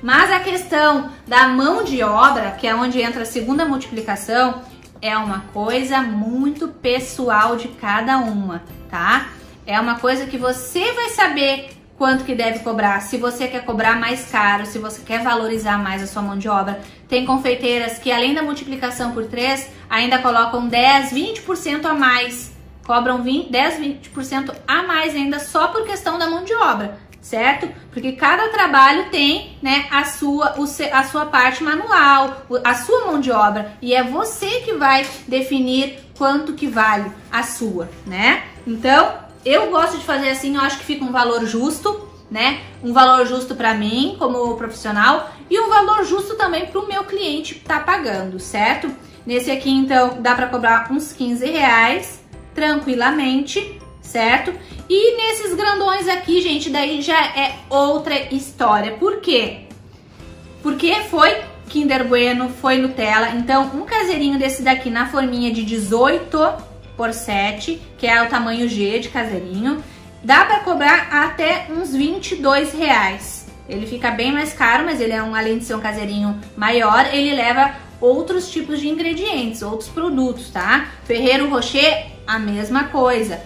Mas a questão da mão de obra, que é onde entra a segunda multiplicação, é uma coisa muito pessoal de cada uma, tá? É uma coisa que você vai saber quanto que deve cobrar, se você quer cobrar mais caro, se você quer valorizar mais a sua mão de obra. Tem confeiteiras que além da multiplicação por 3, ainda colocam 10, 20% a mais, cobram 10, 20% a mais ainda só por questão da mão de obra, certo? Porque cada trabalho tem, né, a sua parte manual, a sua mão de obra, e é você que vai definir quanto que vale a sua, né? Então, eu gosto de fazer assim, eu acho que fica um valor justo, né? Um valor justo para mim como profissional e um valor justo também para o meu cliente que tá pagando, certo? Nesse aqui, então, dá para cobrar uns 15 reais tranquilamente, certo? E nesses grandões aqui, gente, daí já é outra história. Por quê? Porque foi Kinder Bueno, foi Nutella. Então, um caseirinho desse daqui na forminha de 18 por 7, que é o tamanho G de caseirinho, dá para cobrar até uns 22 reais. Ele fica bem mais caro, mas ele é além de ser um caseirinho maior, ele leva outros tipos de ingredientes, outros produtos, tá? Ferrero Rocher, a mesma coisa.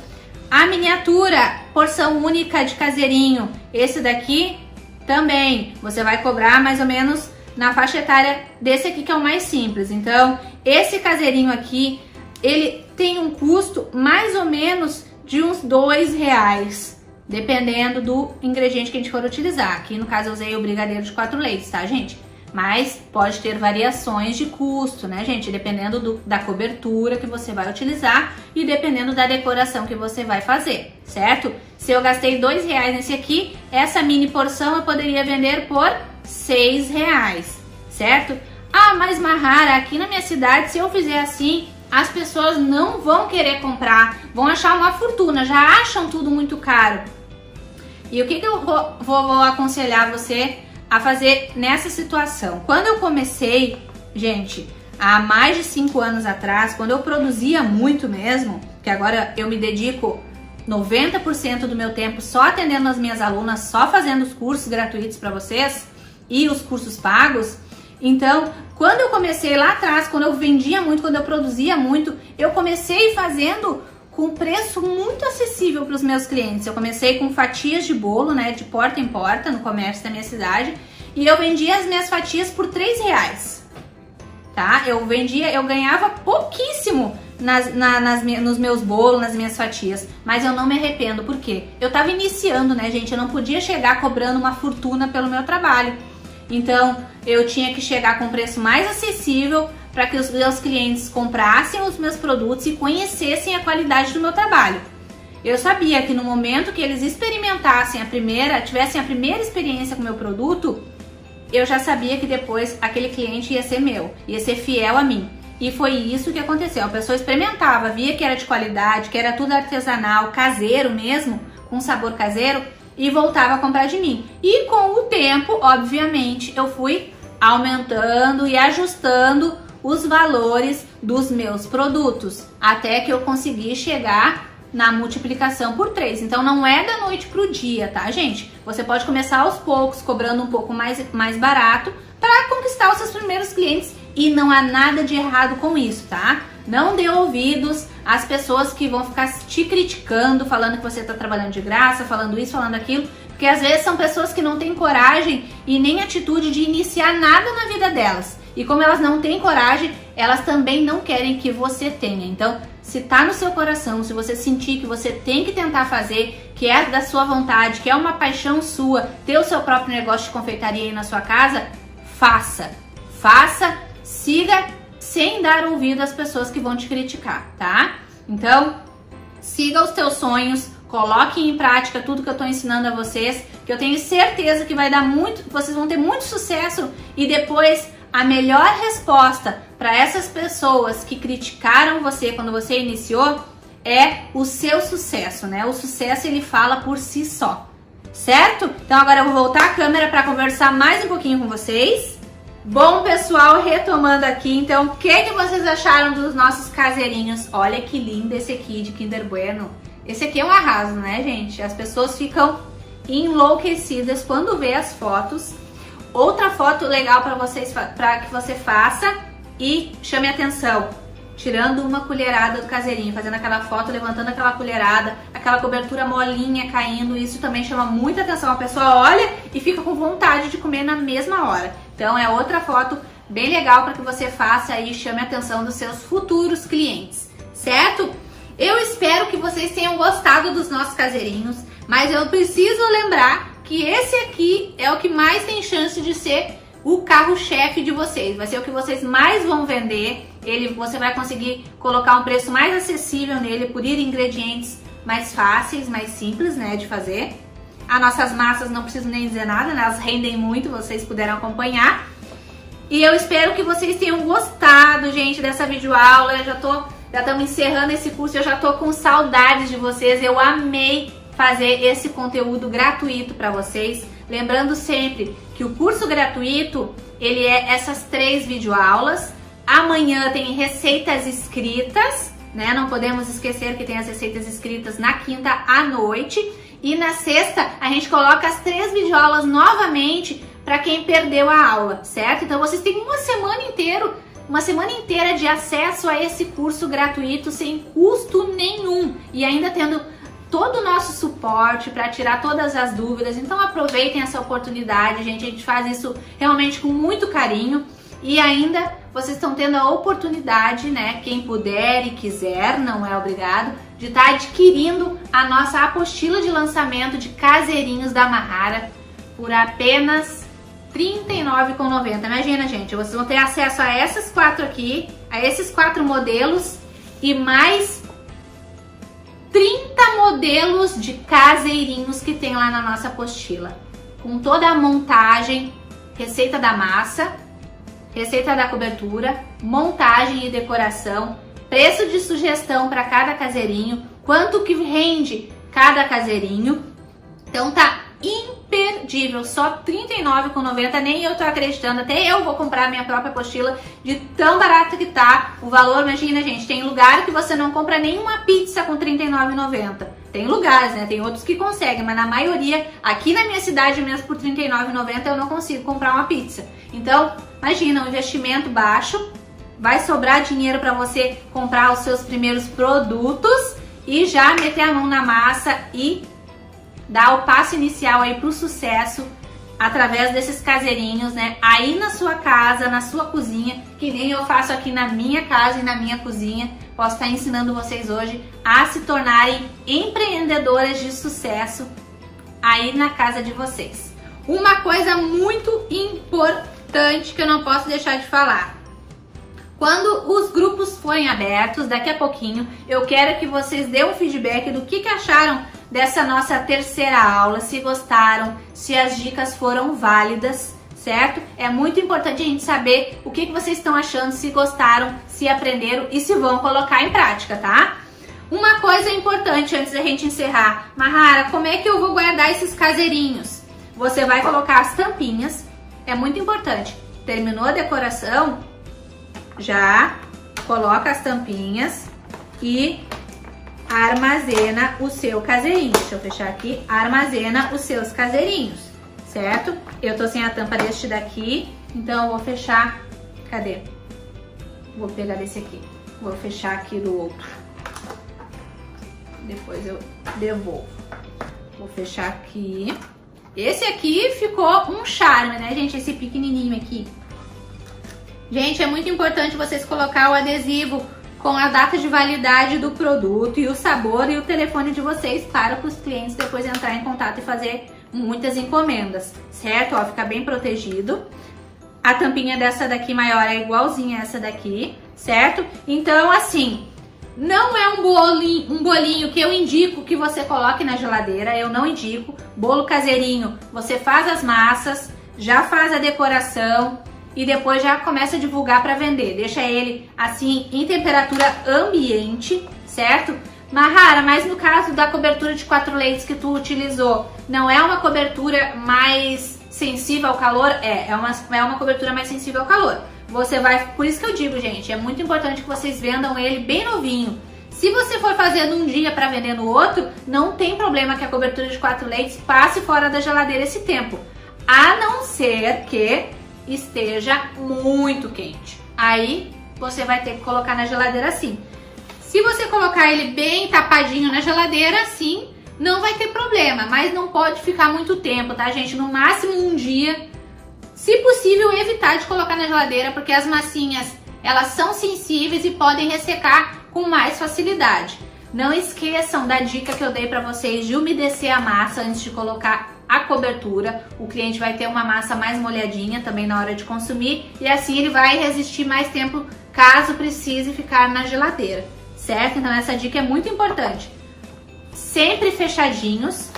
A miniatura, porção única de caseirinho, esse daqui também, você vai cobrar mais ou menos na faixa etária desse aqui que é o mais simples. Então, esse caseirinho aqui, ele tem um custo mais ou menos de uns 2 reais, dependendo do ingrediente que a gente for utilizar. Aqui no caso eu usei o brigadeiro de 4 leites, tá, gente? Mas pode ter variações de custo, né, gente? Dependendo da cobertura que você vai utilizar e dependendo da decoração que você vai fazer, certo? Se eu gastei 2 reais nesse aqui, essa mini porção eu poderia vender por 6 reais, certo? Ah, mas Mahara, aqui na minha cidade, se eu fizer assim, as pessoas não vão querer comprar, vão achar uma fortuna, já acham tudo muito caro. E o que eu vou aconselhar você a fazer nessa situação? Quando eu comecei, gente, há mais de 5 anos atrás, quando eu produzia muito mesmo, que agora eu me dedico 90% do meu tempo só atendendo as minhas alunas, só fazendo os cursos gratuitos para vocês e os cursos pagos. Então, quando eu comecei lá atrás, quando eu vendia muito, quando eu produzia muito, eu comecei fazendo com preço muito acessível para os meus clientes. Eu comecei com fatias de bolo, né, de porta em porta no comércio da minha cidade, e eu vendia as minhas fatias por 3 reais, tá? Eu ganhava pouquíssimo nos meus bolos, nas minhas fatias, mas eu não me arrependo, porque eu tava iniciando, né, gente? Eu não podia chegar cobrando uma fortuna pelo meu trabalho. Então, eu tinha que chegar com um preço mais acessível para que os meus clientes comprassem os meus produtos e conhecessem a qualidade do meu trabalho. Eu sabia que no momento que eles experimentassem tivessem a primeira experiência com o meu produto, eu já sabia que depois aquele cliente ia ser meu, ia ser fiel a mim. E foi isso que aconteceu. A pessoa experimentava, via que era de qualidade, que era tudo artesanal, caseiro mesmo, com sabor caseiro, e voltava a comprar de mim. E com o tempo, obviamente, eu fui aumentando e ajustando os valores dos meus produtos, até que eu consegui chegar na multiplicação por 3. Então não é da noite pro dia, tá, gente? Você pode começar aos poucos, cobrando um pouco mais barato, para conquistar os seus primeiros clientes, e não há nada de errado com isso, tá? Não dê ouvidos às pessoas que vão ficar te criticando, falando que você está trabalhando de graça, falando isso, falando aquilo, porque às vezes são pessoas que não têm coragem e nem atitude de iniciar nada na vida delas. E como elas não têm coragem, elas também não querem que você tenha. Então, se tá no seu coração, se você sentir que você tem que tentar fazer, que é da sua vontade, que é uma paixão sua, ter o seu próprio negócio de confeitaria aí na sua casa, faça. Faça, siga sem dar ouvido às pessoas que vão te criticar, tá? Então, siga os teus sonhos, coloque em prática tudo que eu tô ensinando a vocês, que eu tenho certeza que vai dar muito, vocês vão ter muito sucesso e depois a melhor resposta para essas pessoas que criticaram você quando você iniciou é o seu sucesso, né? O sucesso ele fala por si só, certo? Então agora eu vou voltar a câmera para conversar mais um pouquinho com vocês. Bom, pessoal, retomando aqui, então, o que vocês acharam dos nossos caseirinhos? Olha que lindo esse aqui de Kinder Bueno. Esse aqui é um arraso, né, gente? As pessoas ficam enlouquecidas quando vê as fotos. Outra foto legal para que você faça e chame atenção, tirando uma colherada do caseirinho, fazendo aquela foto, levantando aquela colherada, aquela cobertura molinha caindo, isso também chama muita atenção. A pessoa olha e fica com vontade de comer na mesma hora. Então é outra foto bem legal para que você faça e chame a atenção dos seus futuros clientes, certo? Eu espero que vocês tenham gostado dos nossos caseirinhos, mas eu preciso lembrar que esse aqui é o que mais tem chance de ser o carro-chefe de vocês. Vai ser o que vocês mais vão vender. Você vai conseguir colocar um preço mais acessível nele por ir ingredientes mais fáceis, mais simples, né, de fazer. As nossas massas não preciso nem dizer nada, né, elas rendem muito, vocês puderam acompanhar. E eu espero que vocês tenham gostado, gente, dessa videoaula. Já estamos encerrando esse curso, eu já tô com saudades de vocês. Eu amei fazer esse conteúdo gratuito para vocês. Lembrando sempre que o curso gratuito, ele é essas 3 videoaulas. Amanhã tem receitas escritas, né? Não podemos esquecer que tem as receitas escritas na quinta à noite. E na sexta, a gente coloca as 3 videoaulas novamente para quem perdeu a aula, certo? Então vocês têm uma semana inteira de acesso a esse curso gratuito sem custo nenhum. E ainda tendo todo o nosso suporte para tirar todas as dúvidas. Então aproveitem essa oportunidade, gente. A gente faz isso realmente com muito carinho. E ainda vocês estão tendo a oportunidade, né, quem puder e quiser, não é obrigado, de estar adquirindo a nossa apostila de lançamento de caseirinhos da Mahara por apenas R$ 39,90. Imagina, gente, vocês vão ter acesso a essas 4 aqui, a esses 4 modelos e mais 30 modelos de caseirinhos que tem lá na nossa apostila, com toda a montagem, receita da massa, receita da cobertura, montagem e decoração, preço de sugestão para cada caseirinho, quanto que rende cada caseirinho. Então tá imperdível, só R$ 39,90, nem eu tô acreditando, até eu vou comprar a minha própria apostila de tão barato que tá o valor. Imagina, gente, tem lugar que você não compra nenhuma pizza com R$ 39,90. Tem lugares, né? Tem outros que conseguem, mas na maioria, aqui na minha cidade mesmo, por R$ 39,90 eu não consigo comprar uma pizza. Então, imagina, um investimento baixo, vai sobrar dinheiro para você comprar os seus primeiros produtos e já meter a mão na massa e dar o passo inicial aí pro sucesso através desses caseirinhos, né? Aí na sua casa, na sua cozinha, que nem eu faço aqui na minha casa e na minha cozinha. Posso estar ensinando vocês hoje a se tornarem empreendedoras de sucesso aí na casa de vocês. Uma coisa muito importante que eu não posso deixar de falar. Quando os grupos forem abertos, daqui a pouquinho, eu quero que vocês dêem um feedback do que acharam dessa nossa terceira aula, se gostaram, se as dicas foram válidas, certo? É muito importante a gente saber o que vocês estão achando, se gostaram, se aprenderam e se vão colocar em prática, tá? Uma coisa importante antes da gente encerrar. Mahara, como é que eu vou guardar esses caseirinhos? Você vai colocar as tampinhas, é muito importante. Terminou a decoração, já coloca as tampinhas e armazena o seu caseirinho. Deixa eu fechar aqui. Armazena os seus caseirinhos, certo? Eu tô sem a tampa deste daqui, então eu vou fechar. Cadê? Vou pegar desse aqui. Vou fechar aqui do outro. Depois eu devolvo. Vou fechar aqui. Esse aqui ficou um charme, né, gente? Esse pequenininho aqui. Gente, é muito importante vocês colocar o adesivo com a data de validade do produto e o sabor e o telefone de vocês para os clientes depois entrar em contato e fazer muitas encomendas, certo? Ó, fica bem protegido. A tampinha dessa daqui maior é igualzinha a essa daqui, certo? Então, assim, não é um bolinho que eu indico que você coloque na geladeira, eu não indico. Bolo caseirinho, você faz as massas, já faz a decoração e depois já começa a divulgar para vender. Deixa ele assim em temperatura ambiente, certo? Mahara, mas no caso da cobertura de 4 leites que tu utilizou, não é uma cobertura mais sensível ao calor? É uma cobertura mais sensível ao calor. Você vai, por isso que eu digo, gente, é muito importante que vocês vendam ele bem novinho. Se você for fazer num dia para vender no outro, não tem problema que a cobertura de 4 leites passe fora da geladeira esse tempo. A não ser que esteja muito quente. Aí você vai ter que colocar na geladeira assim. Se você colocar ele bem tapadinho na geladeira, sim, não vai ter problema. Mas não pode ficar muito tempo, tá, gente? No máximo um dia. Se possível, evitar de colocar na geladeira, porque as massinhas, elas são sensíveis e podem ressecar com mais facilidade. Não esqueçam da dica que eu dei para vocês de umedecer a massa antes de colocar a cobertura. O cliente vai ter uma massa mais molhadinha também na hora de consumir e assim ele vai resistir mais tempo caso precise ficar na geladeira, certo? Então essa dica é muito importante. Sempre fechadinhos.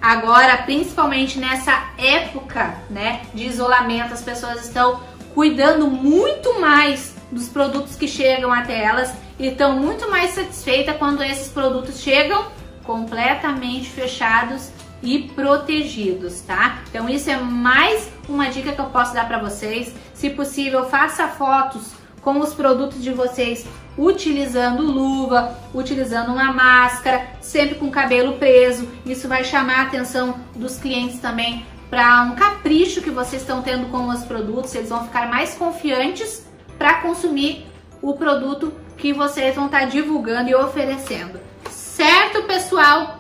Agora, principalmente nessa época, né, de isolamento, as pessoas estão cuidando muito mais dos produtos que chegam até elas e estão muito mais satisfeitas quando esses produtos chegam completamente fechados e protegidos, tá? Então isso é mais uma dica que eu posso dar para vocês. Se possível, faça fotos com os produtos de vocês utilizando luva, utilizando uma máscara, sempre com o cabelo preso. Isso vai chamar a atenção dos clientes também para um capricho que vocês estão tendo com os produtos. Eles vão ficar mais confiantes para consumir o produto que vocês vão estar divulgando e oferecendo. Certo, pessoal?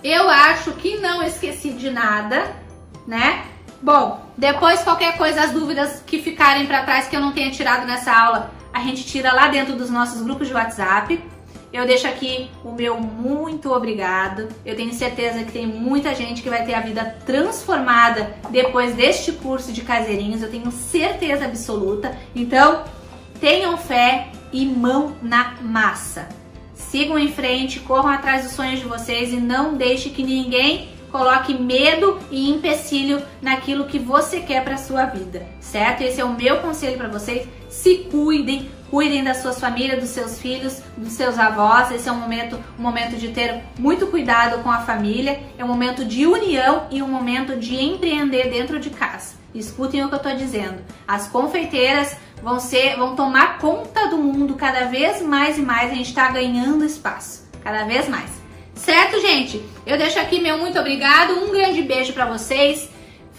Eu acho que não esqueci de nada, né? Bom, depois qualquer coisa, as dúvidas que ficarem para trás que eu não tenha tirado nessa aula, a gente tira lá dentro dos nossos grupos de WhatsApp. Eu deixo aqui o meu muito obrigado. Eu tenho certeza que tem muita gente que vai ter a vida transformada depois deste curso de caseirinhos. Eu tenho certeza absoluta. Então, tenham fé e mão na massa. Sigam em frente, corram atrás dos sonhos de vocês e não deixe que ninguém coloque medo e empecilho naquilo que você quer para sua vida, certo? Esse é o meu conselho para vocês. Se cuidem, cuidem das suas famílias, dos seus filhos, dos seus avós. Esse é um momento de ter muito cuidado com a família. É um momento de união e um momento de empreender dentro de casa. Escutem o que eu estou dizendo. As confeiteiras vão tomar conta do mundo cada vez mais e mais. A gente está ganhando espaço, cada vez mais. Certo, gente? Eu deixo aqui meu muito obrigado, um grande beijo para vocês.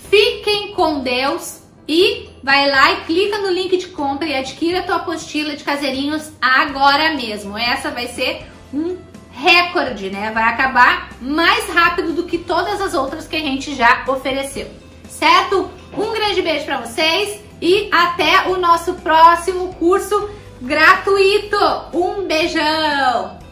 Fiquem com Deus e vai lá e clica no link de compra e adquira a tua apostila de caseirinhos agora mesmo. Essa vai ser um recorde, né? Vai acabar mais rápido do que todas as outras que a gente já ofereceu. Certo? Um grande beijo para vocês e até o nosso próximo curso gratuito. Um beijão!